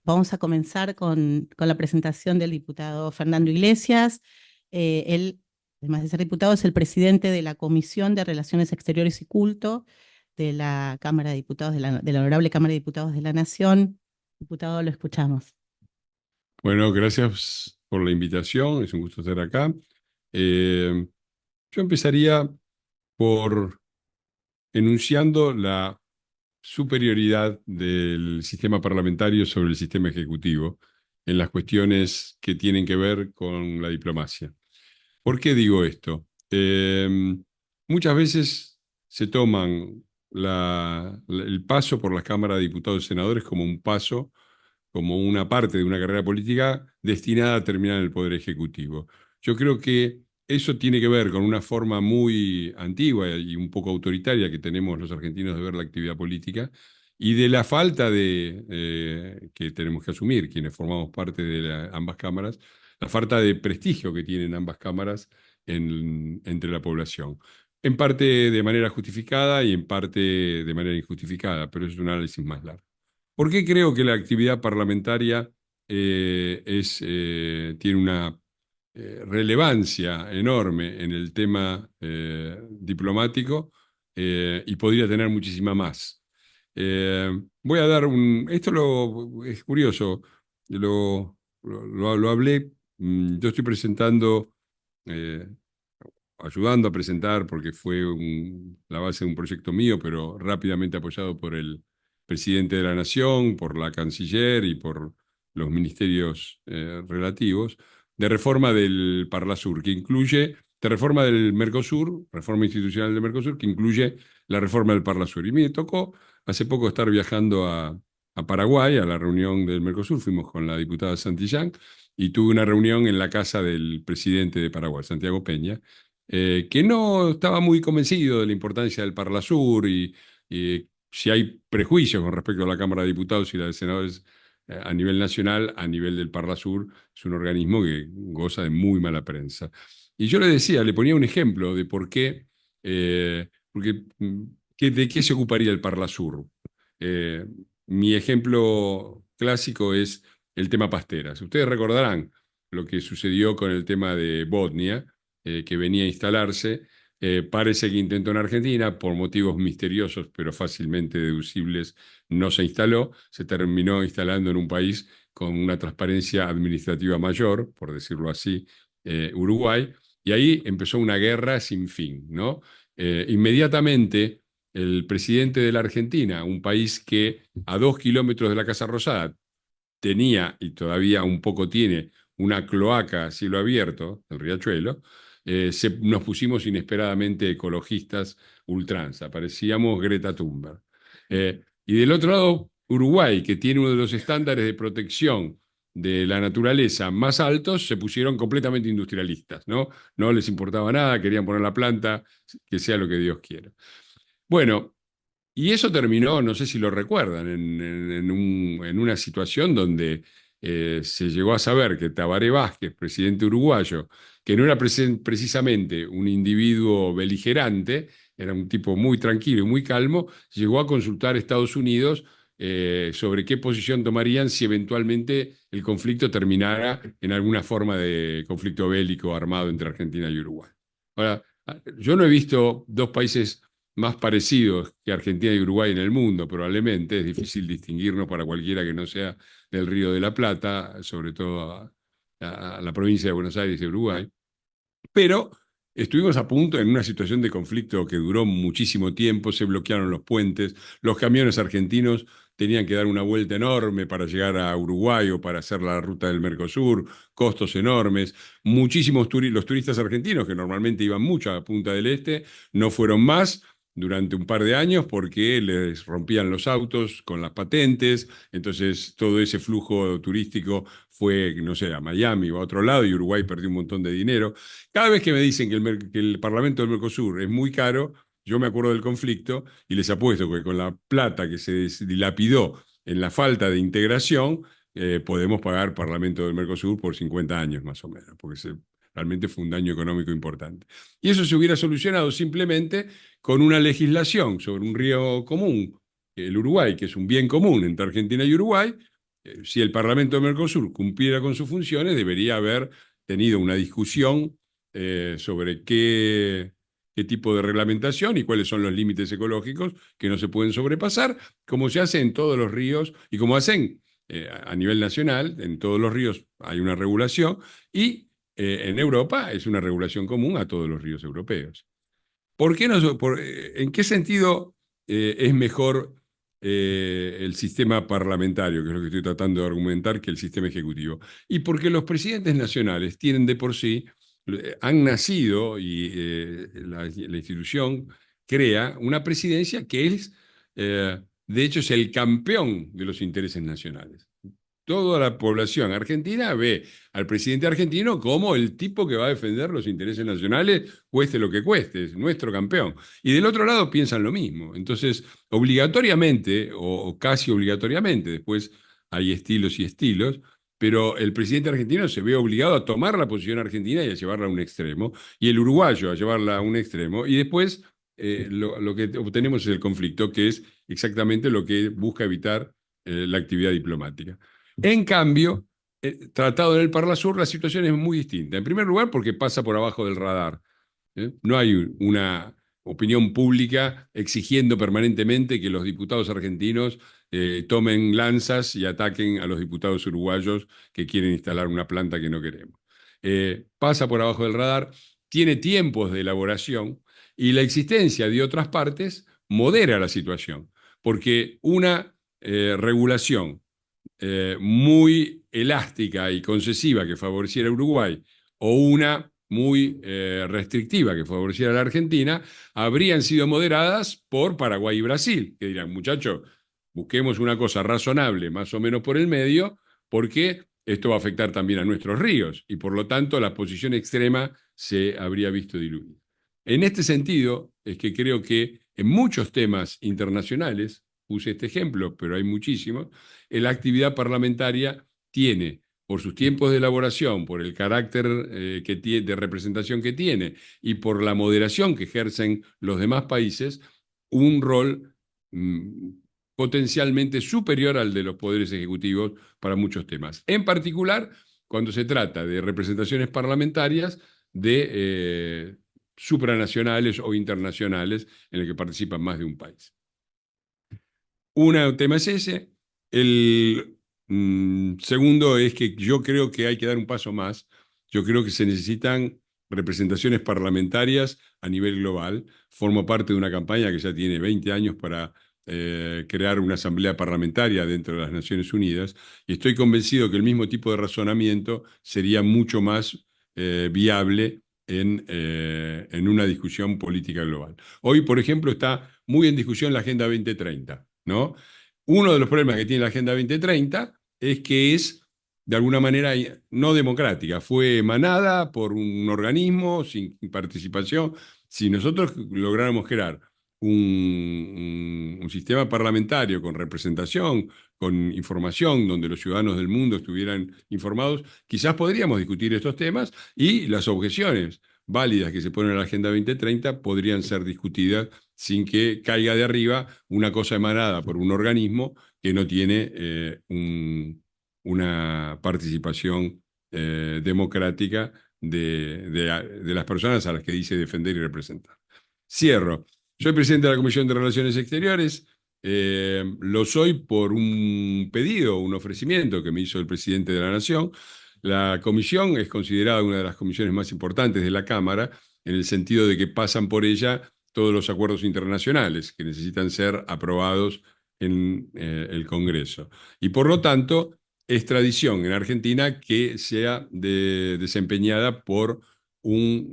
Vamos a comenzar con la presentación del diputado Fernando Iglesias. Él, además de ser diputado, es el presidente de la Comisión de Relaciones Exteriores y Culto de la Cámara de Diputados, de la Honorable Cámara de Diputados de la Nación. Diputado, lo escuchamos. Bueno, gracias por la invitación, es un gusto estar acá. Eh, yo empezaría por enunciando la superioridad del sistema parlamentario sobre el sistema ejecutivo en las cuestiones que tienen que ver con la diplomacia. ¿Por qué digo esto? Muchas veces se toman el paso por las cámaras de diputados y senadores como un paso, como una parte de una carrera política destinada a terminar en el Poder Ejecutivo. Yo creo que eso tiene que ver con una forma muy antigua y un poco autoritaria que tenemos los argentinos de ver la actividad política y de la falta que tenemos que asumir, quienes formamos parte de ambas cámaras, la falta de prestigio que tienen ambas cámaras entre la población. En parte de manera justificada y en parte de manera injustificada, pero es un análisis más largo. ¿Por qué creo que la actividad parlamentaria tiene una relevancia enorme en el tema diplomático y podría tener muchísima más? Voy a dar es curioso, lo hablé, yo estoy presentando, eh, ayudando a presentar, porque fue la base de un proyecto mío, pero rápidamente apoyado por el presidente de la Nación, por la canciller y por los ministerios relativos, de reforma del Parlasur, de reforma del Mercosur, reforma institucional del Mercosur, que incluye la reforma del Parlasur. Y me tocó hace poco estar viajando a Paraguay, a la reunión del Mercosur, fuimos con la diputada Santillán, y tuve una reunión en la casa del presidente de Paraguay, Santiago Peña, que no estaba muy convencido de la importancia del Parlasur y si hay prejuicios con respecto a la Cámara de Diputados y la de Senadores a nivel nacional, a nivel del Parlasur, es un organismo que goza de muy mala prensa. Y yo le decía, le ponía un ejemplo de por qué, de qué se ocuparía el Parlasur. Eh, Mi ejemplo clásico es el tema pasteras. Ustedes recordarán lo que sucedió con el tema de Botnia, que venía a instalarse. Parece que intentó en Argentina, por motivos misteriosos pero fácilmente deducibles, no se instaló, se terminó instalando en un país con una transparencia administrativa mayor, por decirlo así, Uruguay, y ahí empezó una guerra sin fin, ¿no? Inmediatamente el presidente de la Argentina, un país que a 2 kilómetros de la Casa Rosada tenía y todavía un poco tiene una cloaca a cielo abierto, el Riachuelo, nos pusimos inesperadamente ecologistas ultranza, parecíamos Greta Thunberg. Y del otro lado, Uruguay, que tiene uno de los estándares de protección de la naturaleza más altos, se pusieron completamente industrialistas, ¿no? No les importaba nada, querían poner la planta, que sea lo que Dios quiera. Bueno, y eso terminó, no sé si lo recuerdan, en una situación donde se llegó a saber que Tabaré Vázquez, presidente uruguayo, que no era precisamente un individuo beligerante, era un tipo muy tranquilo y muy calmo, llegó a consultar a Estados Unidos sobre qué posición tomarían si eventualmente el conflicto terminara en alguna forma de conflicto bélico armado entre Argentina y Uruguay. Ahora, yo no he visto dos países más parecidos que Argentina y Uruguay en el mundo, probablemente. Es difícil distinguirnos para cualquiera que no sea del Río de la Plata, sobre todo a la provincia de Buenos Aires y Uruguay. Pero estuvimos a punto en una situación de conflicto que duró muchísimo tiempo, se bloquearon los puentes, los camiones argentinos tenían que dar una vuelta enorme para llegar a Uruguay o para hacer la ruta del Mercosur, costos enormes. Los turistas argentinos, que normalmente iban mucho a Punta del Este, no fueron más durante un par de años porque les rompían los autos con las patentes, entonces todo ese flujo turístico fue, no sé, a Miami o a otro lado y Uruguay perdió un montón de dinero. Cada vez que me dicen que el Parlamento del Mercosur es muy caro, yo me acuerdo del conflicto y les apuesto que con la plata que se dilapidó en la falta de integración, podemos pagar Parlamento del Mercosur por 50 años más o menos, porque realmente fue un daño económico importante. Y eso se hubiera solucionado simplemente con una legislación sobre un río común, el Uruguay, que es un bien común entre Argentina y Uruguay, si el Parlamento de Mercosur cumpliera con sus funciones, debería haber tenido una discusión sobre qué tipo de reglamentación y cuáles son los límites ecológicos que no se pueden sobrepasar, como se hace en todos los ríos y como hacen a nivel nacional, en todos los ríos hay una regulación y en Europa es una regulación común a todos los ríos europeos. ¿Por qué no, ¿En qué sentido es mejor el sistema parlamentario, que es lo que estoy tratando de argumentar, que el sistema ejecutivo? Y porque los presidentes nacionales tienen de por sí, han nacido y la institución crea una presidencia que es, de hecho, es el campeón de los intereses nacionales. Toda la población argentina ve al presidente argentino como el tipo que va a defender los intereses nacionales, cueste lo que cueste, es nuestro campeón. Y del otro lado piensan lo mismo. Entonces, obligatoriamente, o casi obligatoriamente, después hay estilos y estilos, pero el presidente argentino se ve obligado a tomar la posición argentina y a llevarla a un extremo, y el uruguayo a llevarla a un extremo, y después lo que obtenemos es el conflicto, que es exactamente lo que busca evitar la actividad diplomática. En cambio, tratado en el Parlasur, la situación es muy distinta. En primer lugar, porque pasa por abajo del radar. No hay una opinión pública exigiendo permanentemente que los diputados argentinos tomen lanzas y ataquen a los diputados uruguayos que quieren instalar una planta que no queremos. Pasa por abajo del radar, tiene tiempos de elaboración y la existencia de otras partes modera la situación, porque una regulación muy elástica y concesiva que favoreciera a Uruguay o una muy restrictiva que favoreciera a la Argentina, habrían sido moderadas por Paraguay y Brasil, que dirán, muchachos, busquemos una cosa razonable, más o menos por el medio, porque esto va a afectar también a nuestros ríos y por lo tanto la posición extrema se habría visto diluida. En este sentido, es que creo que en muchos temas internacionales, puse este ejemplo, pero hay muchísimos, la actividad parlamentaria tiene, por sus tiempos de elaboración, por el carácter de representación que tiene y por la moderación que ejercen los demás países, un rol potencialmente superior al de los poderes ejecutivos para muchos temas. En particular, cuando se trata de representaciones parlamentarias de supranacionales o internacionales en el que participan más de un país. Un tema es ese. El segundo es que yo creo que hay que dar un paso más. Yo creo que se necesitan representaciones parlamentarias a nivel global. Formo parte de una campaña que ya tiene 20 años para crear una asamblea parlamentaria dentro de las Naciones Unidas y estoy convencido que el mismo tipo de razonamiento sería mucho más viable en una discusión política global. Hoy, por ejemplo, está muy en discusión la Agenda 2030, ¿no? Uno de los problemas que tiene la Agenda 2030 es que es, de alguna manera, no democrática. Fue emanada por un organismo sin participación. Si nosotros lográramos crear un sistema parlamentario con representación, con información, donde los ciudadanos del mundo estuvieran informados, quizás podríamos discutir estos temas y las objeciones válidas que se ponen en la Agenda 2030 podrían ser discutidas sin que caiga de arriba una cosa emanada por un organismo que no tiene una participación democrática de las personas a las que dice defender y representar. Cierro. Soy presidente de la Comisión de Relaciones Exteriores. Lo soy por un pedido, un ofrecimiento que me hizo el presidente de la Nación. La comisión es considerada una de las comisiones más importantes de la Cámara, en el sentido de que pasan por ella todos los acuerdos internacionales que necesitan ser aprobados en el Congreso. Y por lo tanto, es tradición en Argentina que sea desempeñada por un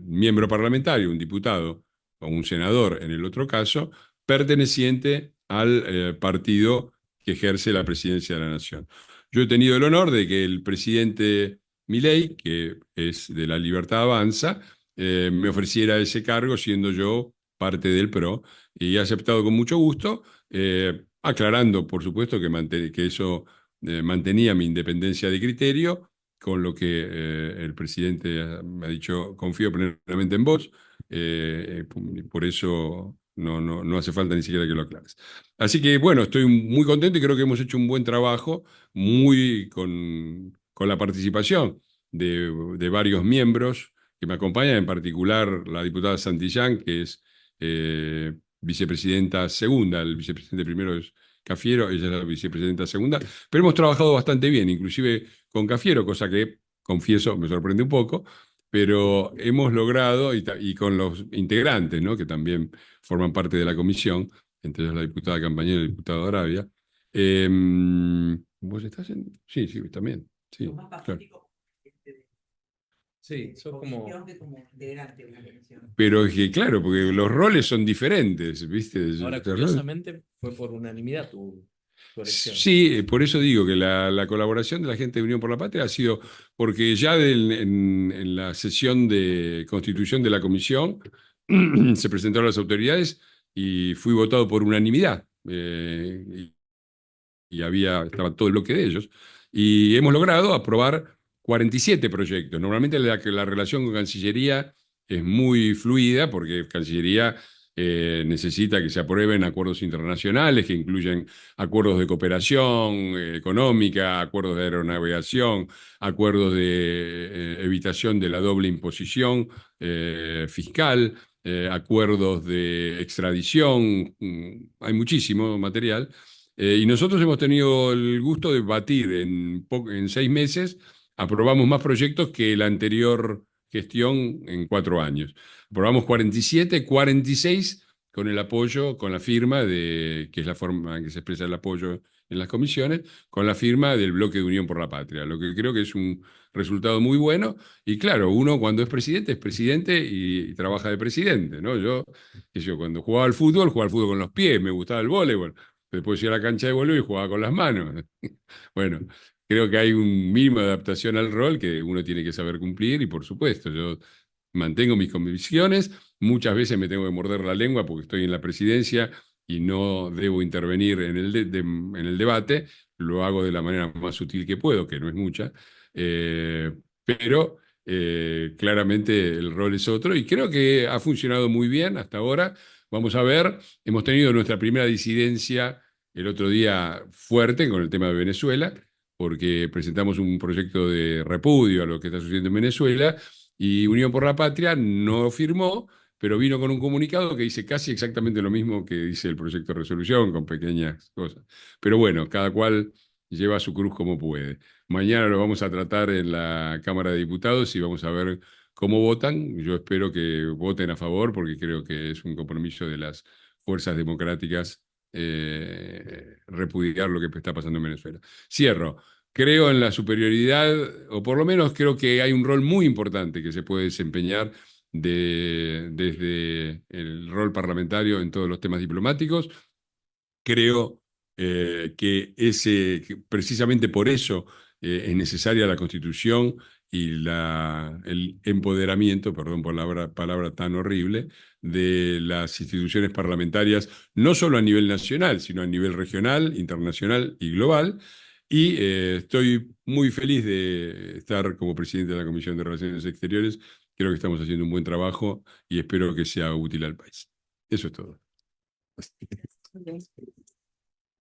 miembro parlamentario, un diputado o un senador en el otro caso, perteneciente al partido que ejerce la presidencia de la Nación. Yo he tenido el honor de que el presidente Milei, que es de La Libertad Avanza, me ofreciera ese cargo siendo yo parte del PRO y he aceptado con mucho gusto, aclarando, por supuesto, que eso mantenía mi independencia de criterio, con lo que el presidente me ha dicho, confío plenamente en vos, por eso no hace falta ni siquiera que lo aclares. Así que bueno, estoy muy contento y creo que hemos hecho un buen trabajo, muy con la participación de varios miembros que me acompañan, en particular la diputada Santillán, que es vicepresidenta segunda, el vicepresidente primero es Cafiero, ella es la vicepresidenta segunda, pero hemos trabajado bastante bien, inclusive con Cafiero, cosa que, confieso, me sorprende un poco, pero hemos logrado, y con los integrantes, ¿no?, que también forman parte de la comisión, entre ellos la diputada Campañero y el diputado Arabia. ¿Vos estás en? Sí, sí, también. Sí, Lo más claro. pacífico Sí, sos como... que como integrante de la comisión. Pero es que, claro, porque los roles son diferentes, ¿viste? Ahora, Los roles- curiosamente, fue por unanimidad tu elección. Sí, por eso digo que la colaboración de la gente de Unión por la Patria ha sido porque ya en la sesión de constitución de la comisión se presentaron las autoridades y fui votado por unanimidad. Y estaba todo el bloque de ellos. Y hemos logrado aprobar 47 proyectos. Normalmente la relación con Cancillería es muy fluida porque Cancillería necesita que se aprueben acuerdos internacionales que incluyen acuerdos de cooperación económica, acuerdos de aeronavegación, acuerdos de evitación de la doble imposición fiscal, acuerdos de extradición. Hay muchísimo material. Y nosotros hemos tenido el gusto de batir en 6 meses, aprobamos más proyectos que la anterior gestión en 4 años. Aprobamos 47, 46 con el apoyo, con la firma que es la forma en que se expresa el apoyo en las comisiones, con la firma del Bloque de Unión por la Patria, lo que creo que es un resultado muy bueno. Y claro, uno cuando es presidente y trabaja de presidente, ¿no? Yo cuando jugaba al fútbol con los pies, me gustaba el voleibol. Después iba a la cancha de voleibol y jugaba con las manos. Bueno, creo que hay un mínimo de adaptación al rol que uno tiene que saber cumplir y por supuesto, yo mantengo mis convicciones, muchas veces me tengo que morder la lengua porque estoy en la presidencia y no debo intervenir en el debate, lo hago de la manera más sutil que puedo, que no es mucha, pero claramente el rol es otro y creo que ha funcionado muy bien hasta ahora. Vamos a ver, hemos tenido nuestra primera disidencia el otro día fuerte con el tema de Venezuela, porque presentamos un proyecto de repudio a lo que está sucediendo en Venezuela y Unión por la Patria no firmó, pero vino con un comunicado que dice casi exactamente lo mismo que dice el proyecto de resolución, con pequeñas cosas. Pero bueno, cada cual lleva su cruz como puede. Mañana lo vamos a tratar en la Cámara de Diputados y vamos a ver cómo votan. Yo espero que voten a favor porque creo que es un compromiso de las fuerzas democráticas repudiar lo que está pasando en Venezuela. Cierro. Creo en la superioridad, o por lo menos creo que hay un rol muy importante que se puede desempeñar desde el rol parlamentario en todos los temas diplomáticos. Creo que precisamente por eso es necesaria la Constitución y el empoderamiento, perdón por la palabra tan horrible, de las instituciones parlamentarias, no solo a nivel nacional, sino a nivel regional, internacional y global. Y estoy muy feliz de estar como presidente de la Comisión de Relaciones Exteriores. Creo que estamos haciendo un buen trabajo y espero que sea útil al país. Eso es todo.